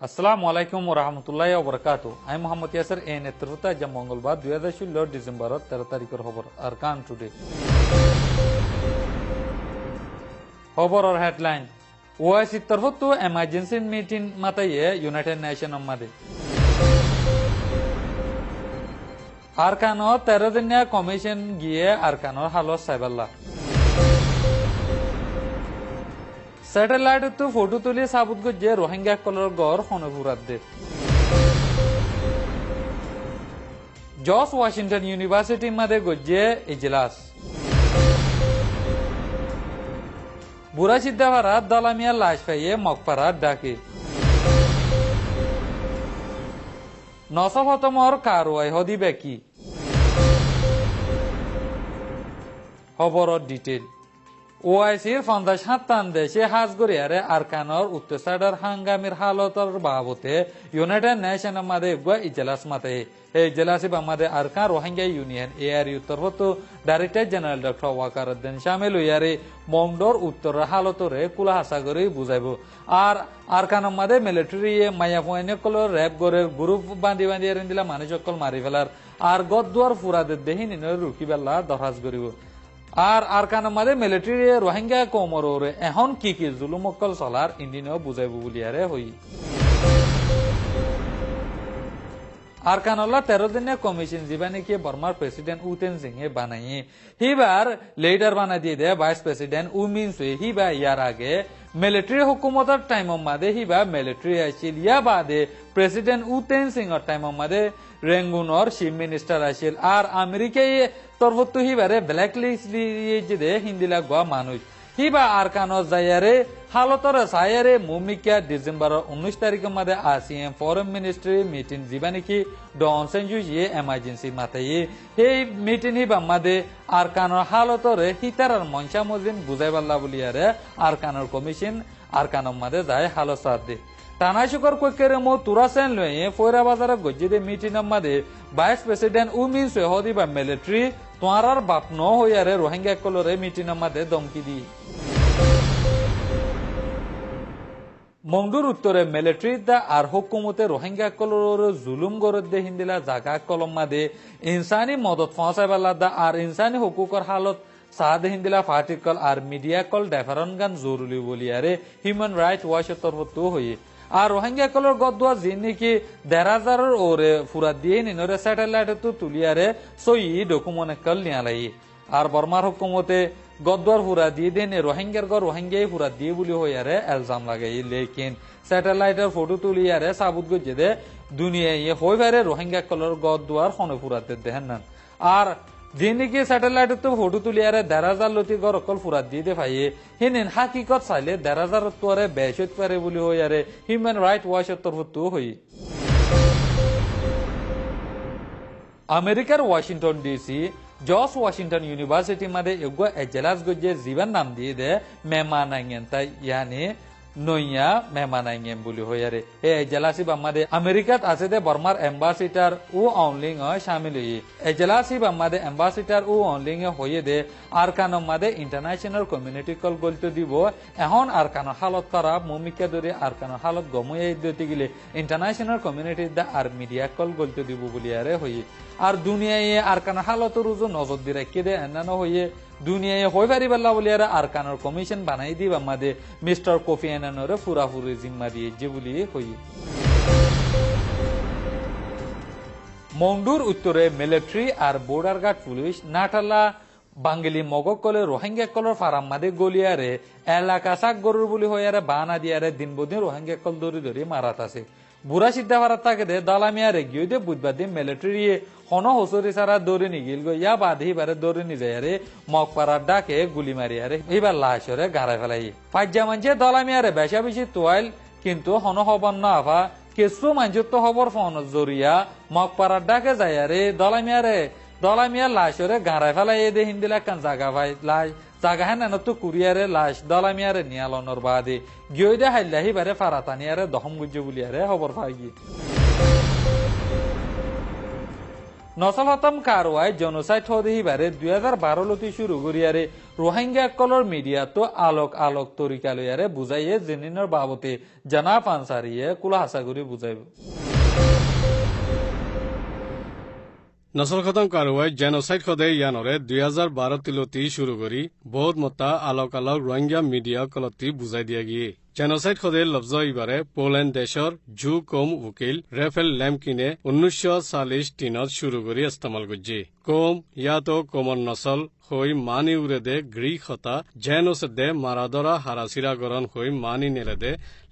আসসালামু আলাইকুম ওয়া রাহমাতুল্লাহি ওয়া বারাকাতুহু। আমি মোহাম্মদ ইয়াসির এই নেতৃত্বে আজ মঙ্গলবার 2016 ডিসেম্বর 13 তারিখের খবর আরকান টুডে। খবরের হেডলাইন ওআইসি তরফতো এমার্জেন্সি মিটিং মাতাইয়ে ইউনাইটেড নেশন মাদে আরকানো 13 দিনিয়া কমিশন গিয়ে আরকানোর হালত সাইবাল্লাহ স্যাটেলাইট তো ফটো তুলি সাবুত গজে রোহিঙ্গা কলর গড় হনপুরাত দে জর্জ ওয়াশিংটন ইউনিভার্সিটি মাদে গজে ইজলাস বুড়া সিদ্ধাভারা দালামিয়া লাশ পাইয়ে মকপারা ডাকে নসফতমর কারওয়াই হদিবে কি খবরর ডিটেল ওআইসির 57 দেশে হাজগরিয়ারে আরকানোর উত্তরসাডার হাঙ্গামির হালতর বাবতে ইউনাইটেড নেশন মাদে ইজলাস মাতে এই ইজলাসে বামাদে আরকান রোহিঙ্গা ইউনিয়ন এআরইউ তরফতো ডাইরেক্টর জেনারেল ডক্টর ওয়াকারউদ্দিন শামিল হইয়ারে মংডর উত্তর হালতরে কুলা হাসাগরি বুঝাইব আর আরকানোর মাদে মিলিটারি মায়া ফয়নে কল র্যাব গরের গ্রুপ বান্ধি বান্ধি দিলা মানুষ সকল মারি ফেলার আর গদুয়ার ফুরাদের দেহিনী রুকিবেলা দরহাজ করিব আর আরকানোর মাদে মিলিটারি রোহিঙ্গা কোমরে এখন কি জুলুম অকল চলার ইন্ডিনেও বুঝাইব বুলিয়ারে হই আরকানোলা 13 দিনের কমিশন যা নাকি বর্মার প্রেসিডেন্ট উতেন সিংহে বানাইয়ে হিবার লেটার বানাই দিয়ে দেয় ভাইস প্রেসিডেন্ট উ মিনসে হিবা ইয়ার আগে মিলিটারি হুকুমতের টাইম মাদে হিবা মিলিটারি আসিল ইয়া বাদে প্রেসিডেন্ট উতেন সিংহর টাইম মাদে রেঙ্গুনর চিফ মিনিস্টার আসিল আর আমেরিকায় তরফতো হিবারে ব্ল্যাক লিস্ট দিয়ে হিন্দিলা গোয়া মানুষ হিবা আরকানোর যাইয়ারে হালতর সায়ারে মুমিকা ডিসেম্বর 19 তারিখের মাদে আসিএম ফরেন মিনিস্ট্রি মিটিং যা নাকি ডন সেঞ্জুজিয়ে এমার্জেন্সি মাথায় সেই মিটিং হিবা মাদে আরকানোর হালতরে হিতারার মনসা মজিন বুঝাইবাল্লা বলিয়ারে আরকানোর কমিশন আরকানোর মাদে যায় হালসাদ দে টানাশুকর কৈকের মো তুরাসেন লয়ে ফয়রা বাজারে গজ্জিদে মিটিং মাদে ভাইস প্রেসিডেন্ট উমিন সোহদি বা মিলিটারি তোয়ারার বাপ ন হইয়ারে রোহিঙ্গা কলরে মিটিং মাদে দমকি দি মংডুর উত্তরে মিলিটারি দা আর হুকুমতে রোহিঙ্গা কলর জুলুম গরদ দে হিন্দিলা জাগা কলম মাদে ইনসানি মদত পৌঁছাইবাল্লা দা আর ইনসানি হুকুকর হালত সাদ হিন্দিলা ফার্টিকল আর মিডিয়া কল ডেফারন গান জরুরি বলিয়ারে হিউম্যান রাইট ওয়াচের তরফতো হয়ে আর রোহিঙ্গা কলর গদুয়া যে নাকি 10,000 ওরে ফুরা দিয়ে নিনরে স্যাটেলাইট তো তুলিয়ারে সই ডকুমেন্ট কল নিয়ালাই আর বর্মার হুকুমতে গদুয়ার ফুরা দিয়ে দেন রোহিঙ্গার গর রোহিঙ্গাই ফুরা দিয়ে বলি হইয়ারে এলজাম লাগাই লেকিন স্যাটেলাইটের ফটো তুলিয়ারে সাবুত গজে দে দুনিয়ায় হইবারে রোহিঙ্গা কলর গদুয়ার হনে ফুরাতে দেহেন না আর যে নাকি স্যাটেলাইট তো ফটো তুলিয়ারে 10,000 লতি গর অকল ফুরাত দিয়ে দে ভাইয়ে হিনেন হাকিকত চাইলে 10,000 তোরে বেশত পারে বলি হইয়ারে হিউম্যান রাইট ওয়াচের তরফতো হই আমেরিকার Washington DC George Washington University মাদে এগো এজলাস গজে জীবন নাম দিয়ে দে মেহমানাঙ্গেন তাই ইয়ানি নইয়া মেহমানাঙ্গেন বলি হইয়ারে এই এজলাসি বামাদে আমেরিকাত আছে দে বর্মার এম্বাসিডার ও অনলিং শামিল হই এজলাসি বামাদে এম্বাসিডার ও অনলিং হইয়ে দে আরকানোর মাদে ইন্টারন্যাশনাল কমিউনিটি কল গলতে দিব এখন আরকানোর হালত খারাপ মুমিকা ধরে আরকানোর হালত গময়ে দিতে গেলে ইন্টারন্যাশনাল কমিউনিটি দা আর মিডিয়া কল গলতে দিব বলিয়ারে হই আর দুনিয়ায় আরকানোর হালতর উজু নজর দিয়ে রেখে দে এনানো হইয়ে দুনিয়ায় হই পারিবাল্লা বলিয়ারে আরকানোর কমিশন বানাই দিব আমাদের মিস্টার কোফি আনানোরে ফুরাফুরি জিম্মা দিয়ে যে বলি হই মংডুর উত্তরে মিলিটারি আর বর্ডার গার্ড পুলিশ নাটালা বাঙ্গলি মগকলে রোহিঙ্গা কলর ফারাম মাদে গলিয়ারে এলাকা সাক গরুর বলি হইয়ারে বানা দিয়ারে দিন বদিন রোহিঙ্গা কল দরি ধরি মারাত আছে বুড়া সিদ্ধা ভারত থাকে দে দালামিয়া রেগিও দে বুধবার দিন মিলিটারি হন হসরি সারা দৌড়ে নিগিল গো ইয়া বাদে এবারে দৌড়ে নি যায় রে মকপাড়ার ডাকে গুলি মারি আরে এবার লাশরে গাড়াই ফেলাই পাঁচজা মানছে দালামিয়ারে বেশা বেশি তোয়াইল কিন্তু হন হবার না আফা কিছু মানুষের তো খবর ফোন জরিয়া মকপাড়ার ডাকে যায় রে দালামিয়ারে দলামিয়া লাশরে গাঁড়ায় ফেলাই দে হিন্দিলা কান জাগা ভাই লাশ জাগা হেন তো কুরিয়ারে লাশ দলামিয়ারে নিয়ালনর বাদে গিয়ে দে হাইলাহি বারে ফারাতানিয়ারে দহম গুজ্জ বুলিয়ারে খবর পাই গিয়ে নসল হতম কারওয়াই জনসাইড হদিবারে 2012 লতি শুরু করিয়ারে রোহিঙ্গা কলর মিডিয়া তো আলোক তরিকা লইয়ারে বুঝাইয়ে জেনিনর বাবতে জানাব আনসারিয়ে কুলা হাসাগুড়ি বুঝাইব নসল খতম কারওয়াই জেনোসাইড খদে ইয়ানরে 2012 তিলতি শুরু করি বহুত মতা আলোক রোহিঙ্গা মিডিয়া কলতি বুঝাই দিয়া গিয়ে জেনোসাইড খদে লফজ ইবারে পোল্যান্ড দেশর জু কম উকিল রেফেল ল্যামকিনে 1943 শুরু করি ইস্তেমাল করছে কম ইয়াতো কমন নসল হই মানি উড়ে দে গ্রিক হতা জেনোস দে মারাদরা হারাসিরা গরণ হই মানি নেলে দে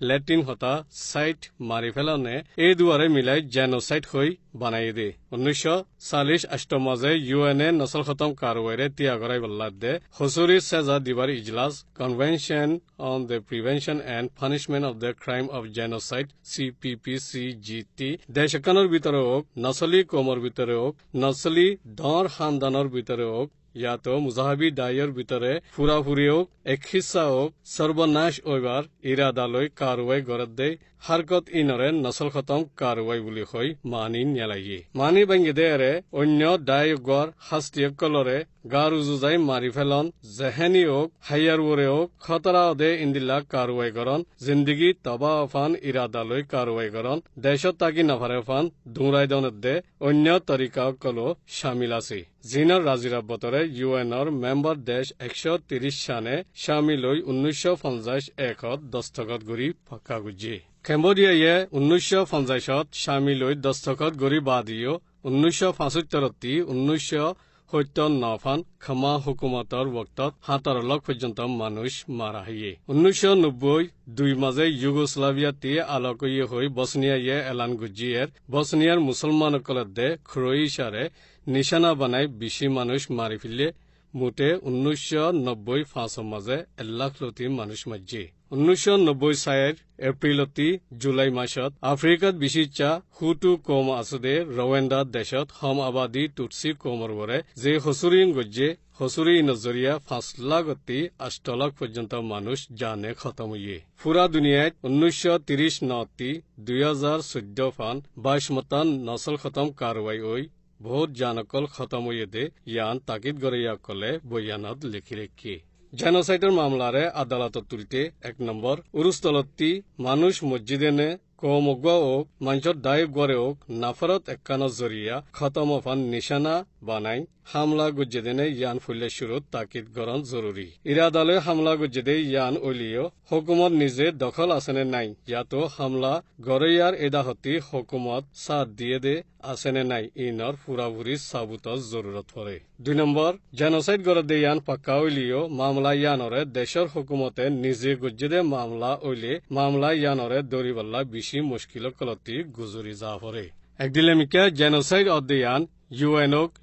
ল্যাটিন হতা সাইট মারি ফেলানে এই দুয়ারে মিলাই জেনোসাইড হই বানাই দে 1940 মাঝে ইউএনএ নসল খতম কারওয়াইরে তিয়াগরাই বল্লাদ দে হসুরি সেজা দিবার ইজলাস convention on the prevention and punishment of the crime of genocide CPPCGT দেশকানোর ভিতরে হোক নসলি কোমর ভিতরে হোক নসলি দর খানদানোর ভিতরে হোক ইয়াতো মুজাহাবি দায়ের ভিতরে ফুরাফুরি হোক এক হিস্সা হোক সর্বনাশ ওইবার ইরাদালৈ কারওয়াই গরত দে হারকত ইনরে নসল খতম কারওয়াই বুলি কই মানি নেলাইয়ে মানি ভাঙ্গি দেৰে অন্য দায়গৰ শাস্তিয় কলৰে গাৰ উজুজাই মাৰি ফেলন জেহেনি হোক হাইয়াৰ ওৰে হোক খতৰা দে ইন্দিলা কাৰওয়াই কৰন জিন্দগী তবা ফান ইৰাদালৈ কাৰওয়াই কৰন দেশত তাকি নাফাৰে ফান দুৰাই দনত দে অন্য তৰিকা কলো শামিল আছে জিনৰ ৰাজিৰা বতৰে ইউএনৰ মেম্বাৰ দেশ 130 সানে শামিল হৈ 1951 দস্তখত কৰি পাকা গুজি কেম্বোডিয়ায়ে 1950 শামিল হৈ দস্তখত কৰি বাদিও 1975 1979 ফান ক্ষমা হুকুমতৰ বক্তত 17 লাখ পৰ্যন্ত মানুষ মাৰা হয়ে 1990 মাঝে ইউগোস্লাভিয়াতে আলোকীয় হৈ বসনিয়ায়ে এলান গুজিয়েৰ বসনিয়াৰ মুসলমানসকলৰ দে ক্রোয়েশিয়ারে নিশানা বানাই বেশি মানুষ মারি ফেলে মুঠে 1995 মাঝে 1 লাখ লতি মানুষ মাঝে 1990 এপ্রিলতি জুলাই মাসত আফ্রিকাত বিশিচ্ছা হুটু কম আসুদে রওয়ান্ডা দেশত হম আবাদী টুটসি কমর বরে যে হসুরিন গজ্জে হসুরি নজরিয়া 5 লাখ অতি 8 লাখ পর্যন্ত মানুষ জানে খতম হইয়ে পুরা দুনিয়ায় 1930 নতি 2014 ফান 22 মতান নসল খতম কারওয়াই ওই বহুত জানকল খতম হইয়ে দে ইয়ান তাকিদ গড়িয়া কলে বয়ানত লিখি রেখি জেনোসাইডের মামলারে আদালতত তুলতে 1 নম্বর উরুস্তলতি মানুষ মসজিদেনে কমগুয়া হোক মানুষের দায় গড়ে হোক নাফরত একানো জরিয়া খতম ফান নিশানা বানাই হামলা গুজ্জেদেনে ইয়ান ফুলে শুরুত তাকিদ গরণ জরুরি ইরাদালে হামলা গুজ্জেদে ইয়ান ওলিও হুকুমত নিজে দখল আসেনে নাই ইয়াতো হামলা গড়িয়ার এদাহতি হুকুমত সাথ দিয়ে দে আসেনে নাই ইনর পুরাপুরি সাবুতর জরুরত পড়ে 2 নম্বর জেনোসাইড গড়ে দে ইয়ান পাক্কা ওলিও মামলা ইয়ানরে দেশের হুকুমতে নিজে গুজ্জেদে মামলা ওইলে মামলা ইয়ানরে দরিবল্লা বেশি মুশকিল কলতি গুজরি যা পড়ে একদিলেমিকা জেনোসাইড অধ্যয়ান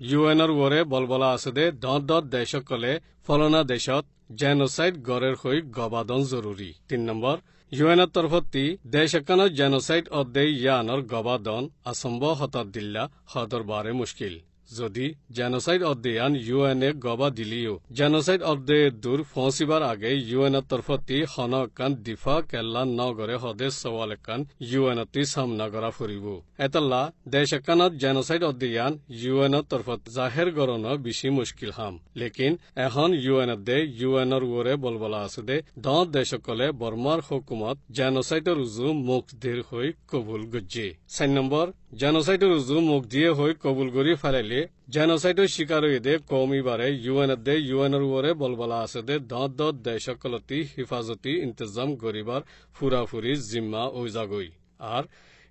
ইউএনর ওরে বলবলা আছে দে দত দেশকলে ফলনা দেশত জেনোসাইড গড়ের হৈ গবাদন জরুরি 3 নম্বর ইউএনের তরফতি দেশ একানত জেনোসাইড অধ্যয় ইয়ানর গবাদন আসম্ভ হতাত দিল্লা হদর বারে মুশকিল যদি জেনোসাইড অধ্যয়ান ইউএনএ গবা দিলিও জেনোসাইড অধ্যয় দূর পৌঁছিবার আগে ইউএনের তরফতি হনকান দিফা কেল্লা নগরে হদে সওয়াল একান ইউএনতি সামনা করা ফুরিব এতলা দেশ একানত জেনোসাইড অধ্যয়ান ইউএনের তরফত জাহের গরণ বেশি মুশকিল হাম লেকিন এখন ইউএনের দে ইউএনর ওরে বলবলা আছে দে দত দেশকলে বর্মার হুকুমত জেনোসাইডের রুজু মুখ দের হৈ কবুল গজ্জে 4 নম্বর জেনোসাইডের রুজু মুখ দিয়ে হৈ কবুল করি ফেলাইলে জেনোসাইডের শিকার হয়ে দে কমিবারে ইউএনের ওরে বলবলা আছে দে দত দেশকলতি হিফাজতি ইন্তজাম গরিবার ফুরাফুরি জিম্মা ওইজাগই আর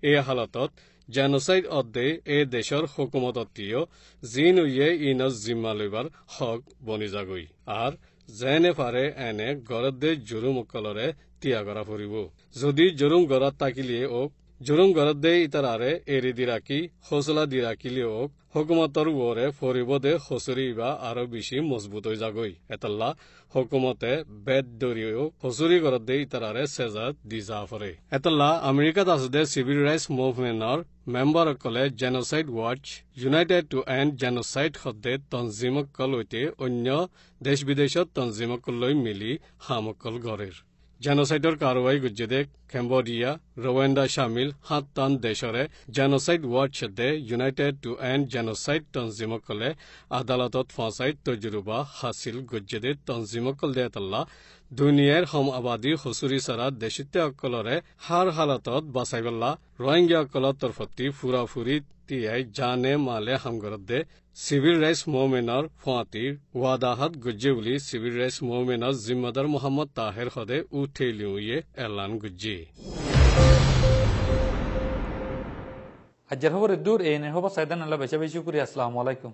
এই হালাতত জেনোসাইড অধ্যে এ দেশৰ হুকুমততিও জিন উইয়ে ইনৰ জিম্মা লইবাৰ হক বনি যাগই আৰ যেনে পাৰে এনে গড়ত দে জুৰুম অকলৰে তিয়াগৰা ফুৰিব যদি জুরুম গড়ত তাকিলিয়ে ওক জুরুম গরদ দে ইতারারে এরি দিরাকি হসলা দিরাকিলিও হুকুমতর ওরে ফরিবদে হসুরি বা আরো বেশি মজবুত হয়ে যাগই এতাল্লা হুকুমতে বেদ দরিও হসুরি গরদ দে ইতারারে সেজাত দি জাফরে এতাল্লা আমেরিকাত আছে সিভিল রাইটস মুভমেন্টর মেম্বার অকলে genocide watch united to end genocide হদ্দে তঞ্জিমকল হইতে অন্য দেশ বিদেশত তঞ্জিমকলৈ মিলি হামকল গড়ের জেনোসাইডর কারওয়াই গুজ্জেদে ক্যাম্বোডিয়া রোয়ান্ডা শামিল 7 দেশরে genocide watch the united to end genocide তঞ্জিমকলে আদালতত ফসাইড তজরুবা হাসিল গুজ্জেদে তঞ্জিমকল দে তাল্লা দুনিয়ার হম আবাদী হসুরি সারা দেশিতে অকলরে হার হালাতত বাসাইবল্লা রোহিঙ্গা অকলত তরফতি ফুরাফুরি তিয়াই জানে মালে হামগরত দে সিভিল রাইটস মুভমেন্টর ফাঁতির ওয়াদাহাত গুজ্জে বলি সিভিল রাইটস মুভমেন্টর জিম্মাদার মোহাম্মদ তাহের হদে উঠেলিয়ে এলান গুজ্জে আজ্জার খবর দূর এই নে হব সাইদান আল্লাহ বেশি বেশি করি আসসালামু আলাইকুম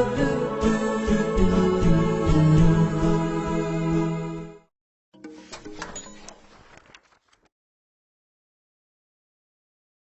do